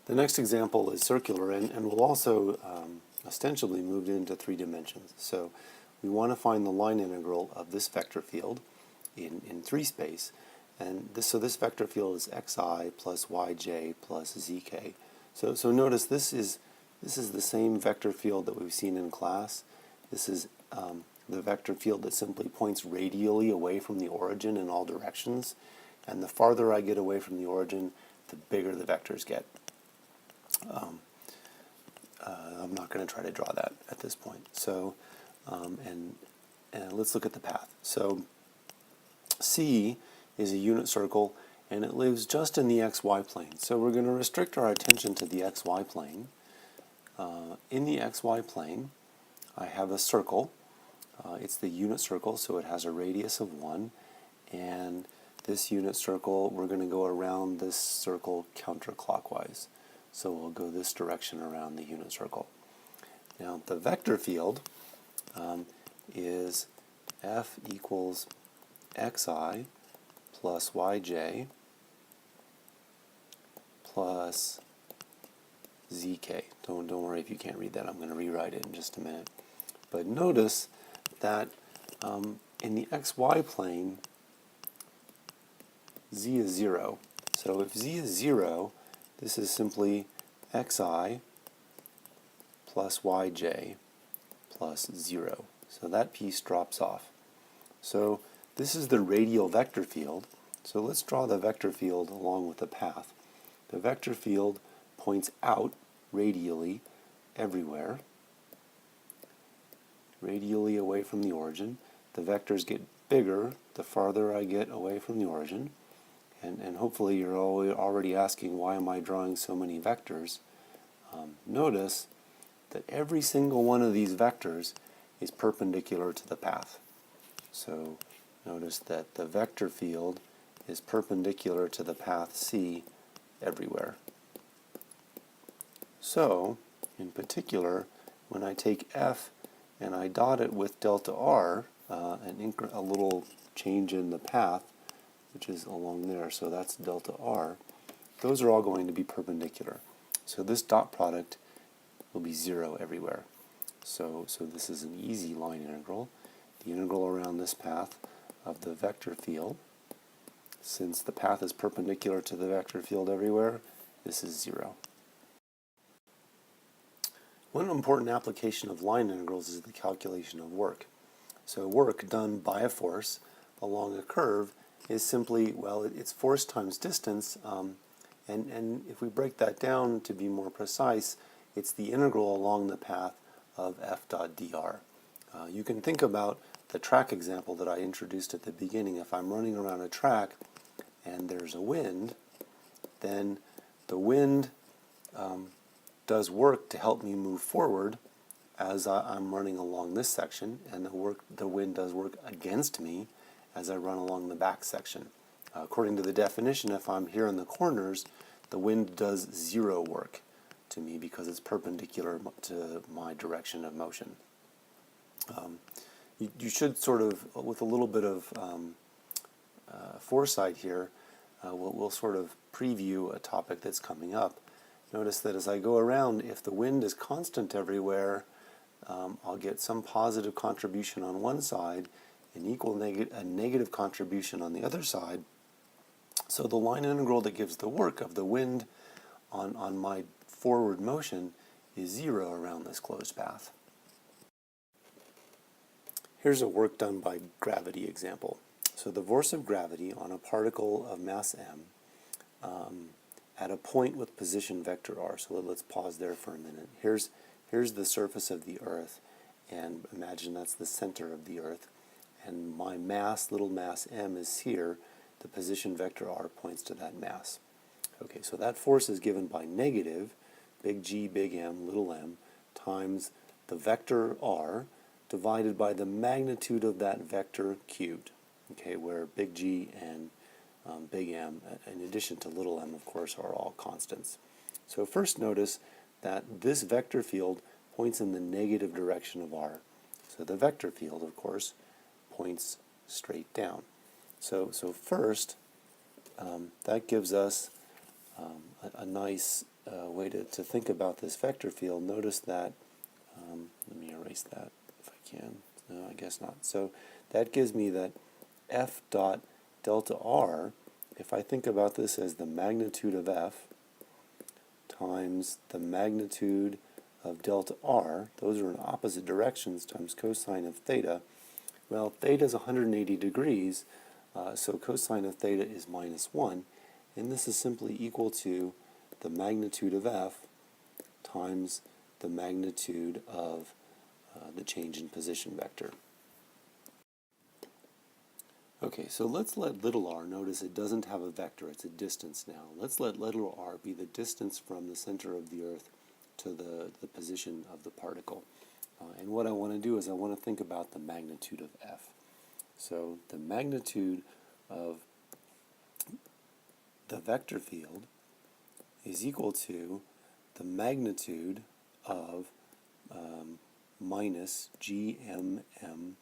The next example is circular and will also ostensibly move into 3 dimensions. So we want to find the line integral of this vector field in 3 space. And so this vector field is xi plus yj plus zk. So notice this is the same vector field that we've seen in class. This is the vector field that simply points radially away from the origin in all directions. And the farther I get away from the origin, the bigger the vectors get. I'm not going to try to draw that at this point. So, and let's look at the path. So, C is a unit circle, and it lives just in the xy plane. So we're going to restrict our attention to the xy plane. In the xy plane, I have a circle. It's the unit circle, so it has a radius of 1, and this unit circle, we're going to go around this circle counterclockwise. So we'll go this direction around the unit circle. Now the vector field is F equals xi plus yj plus zk. Don't worry if you can't read that. I'm going to rewrite it in just a minute. But notice that in the xy plane, z is 0. So if z is 0, this is simply xi plus yj plus 0. So that piece drops off. So this is the radial vector field. So let's draw the vector field along with the path. The vector field points out radially everywhere, radially away from the origin. The vectors get bigger the farther I get away from the origin. And hopefully you're already asking, why am I drawing so many vectors? Notice that every single one of these vectors is perpendicular to the path. So notice that the vector field is perpendicular to the path C everywhere. So, in particular, when I take F and I dot it with delta R, a little change in the path, which is along there, so that's delta R, those are all going to be perpendicular. So this dot product will be 0 everywhere. So this is an easy line integral. The integral around this path of the vector field, since the path is perpendicular to the vector field everywhere, this is 0. One important application of line integrals is the calculation of work. So work done by a force along a curve is simply, well, it's force times distance, and if we break that down to be more precise, it's the integral along the path of f dot dr. You can think about the track example that I introduced at the beginning. If I'm running around a track and there's a wind, then the wind does work to help me move forward as I'm running along this section, and the wind does work against me as I run along the back section. According to the definition, if I'm here in the corners, the wind does 0 work to me because it's perpendicular to my direction of motion. You should sort of, with a little bit of foresight here, we'll sort of preview a topic that's coming up. Notice that as I go around, if the wind is constant everywhere, I'll get some positive contribution on one side, a negative contribution on the other side. So the line integral that gives the work of the wind on my forward motion is 0 around this closed path. Here's a work done by gravity example. So the force of gravity on a particle of mass m at a point with position vector r. So let's pause there for a minute. Here's the surface of the Earth, and imagine that's the center of the Earth. And my mass, little mass m, is here. The position vector r points to that mass. Okay, so that force is given by negative, big G, big M, little m, times the vector r divided by the magnitude of that vector cubed. Okay, where big G and big M, in addition to little m, of course, are all constants. So first notice that this vector field points in the negative direction of r. So the vector field, of course, points straight down. So first, that gives us a nice way to think about this vector field, notice that, let me erase that if I can. No, I guess not. So that gives me that F dot delta R, if I think about this as the magnitude of F times the magnitude of delta R, those are in opposite directions, times cosine of theta. Well, theta is 180 degrees, so cosine of theta is -1, and this is simply equal to the magnitude of F times the magnitude of the change in position vector. Okay, so let's let little r, notice it doesn't have a vector, it's a distance now. Let's let little r be the distance from the center of the Earth to the position of the particle. And what I want to do is I want to think about the magnitude of F. So the magnitude of the vector field is equal to the magnitude of minus GMM,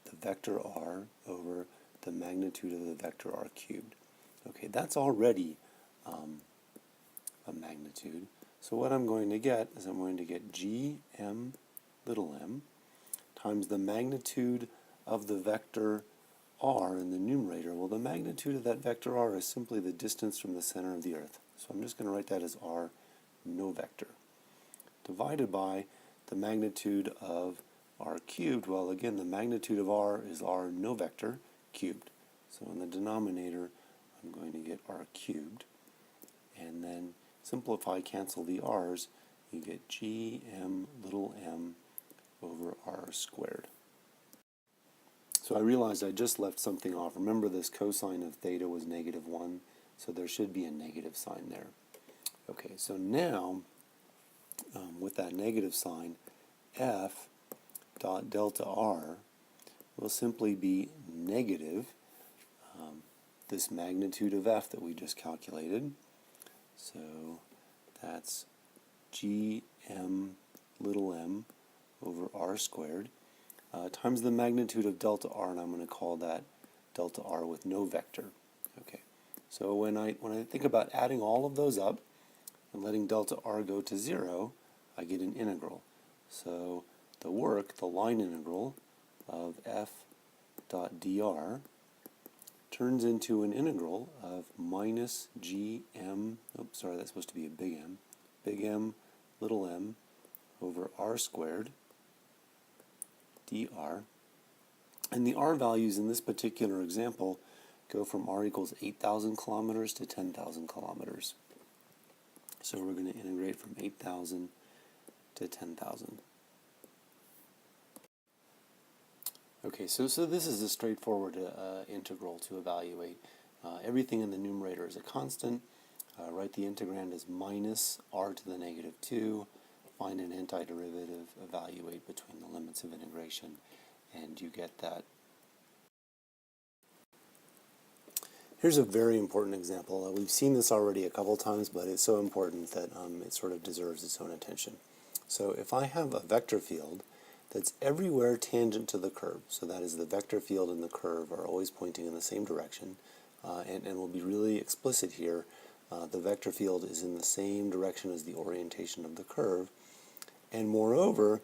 the vector r, over the magnitude of the vector r cubed. Okay, that's already a magnitude. So what I'm going to get is I'm going to get GM little m times the magnitude of the vector r in the numerator. Well, the magnitude of that vector r is simply the distance from the center of the Earth. So I'm just going to write that as r no vector, divided by the magnitude of r cubed. Well, again, the magnitude of r is r no vector cubed. So in the denominator, I'm going to get r cubed. And then simplify, cancel the r's, you get gm little m over r squared. So I realized I just left something off. Remember, this cosine of theta was -1, so there should be a negative sign there. Okay, so now, with that negative sign, F dot delta R will simply be negative this magnitude of F that we just calculated. So that's GM little m over r squared times the magnitude of delta R, and I'm going to call that delta R with no vector. Okay, so when I think about adding all of those up and letting delta R go to 0, I get an integral. So the line integral of F dot dr turns into an integral of minus GM, oops, sorry, that's supposed to be a big M little m over r squared dr. And the r values in this particular example go from r equals 8,000 kilometers to 10,000 kilometers. So we're going to integrate from 8,000 to 10,000. Okay, so this is a straightforward integral to evaluate. Everything in the numerator is a constant. Write the integrand as minus r to the -2. Find an antiderivative, evaluate between the limits of integration, and you get that. Here's a very important example. We've seen this already a couple times, but it's so important that it sort of deserves its own attention. So if I have a vector field that's everywhere tangent to the curve, so that is the vector field and the curve are always pointing in the same direction, and we'll be really explicit here, the vector field is in the same direction as the orientation of the curve, and moreover,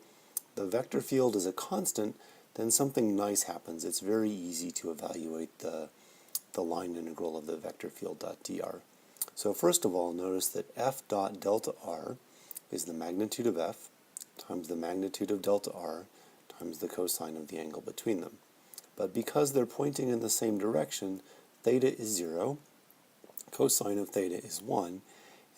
the vector field is a constant, then something nice happens. It's very easy to evaluate the line integral of the vector field dot dr. So first of all, notice that F dot delta R is the magnitude of F times the magnitude of delta R times the cosine of the angle between them. But because they're pointing in the same direction, theta is 0, cosine of theta is 1,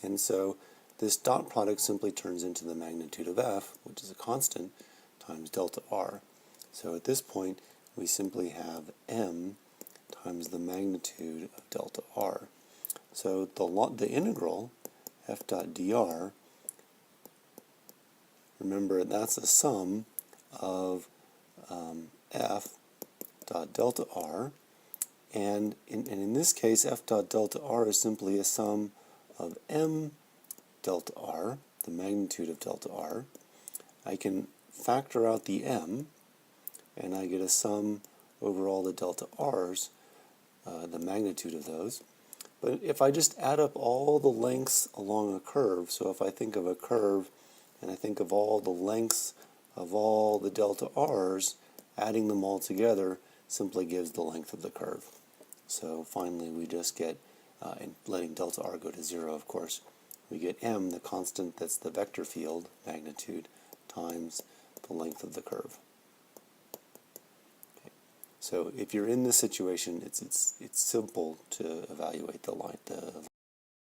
and so this dot product simply turns into the magnitude of F, which is a constant, times delta R. So at this point, we simply have m times the magnitude of delta R. So the integral, F dot dr, remember that's a sum of F dot delta R, and in this case, F dot delta R is simply a sum of m delta R, the magnitude of delta R. I can factor out the m, and I get a sum over all the delta R's, the magnitude of those. But if I just add up all the lengths along a curve, so if I think of a curve and I think of all the lengths of all the delta r's, adding them all together simply gives the length of the curve. So finally we just get, and letting delta r go to 0 of course, we get m, the constant that's the vector field magnitude, times the length of the curve. Okay. So if you're in this situation, it's simple to evaluate the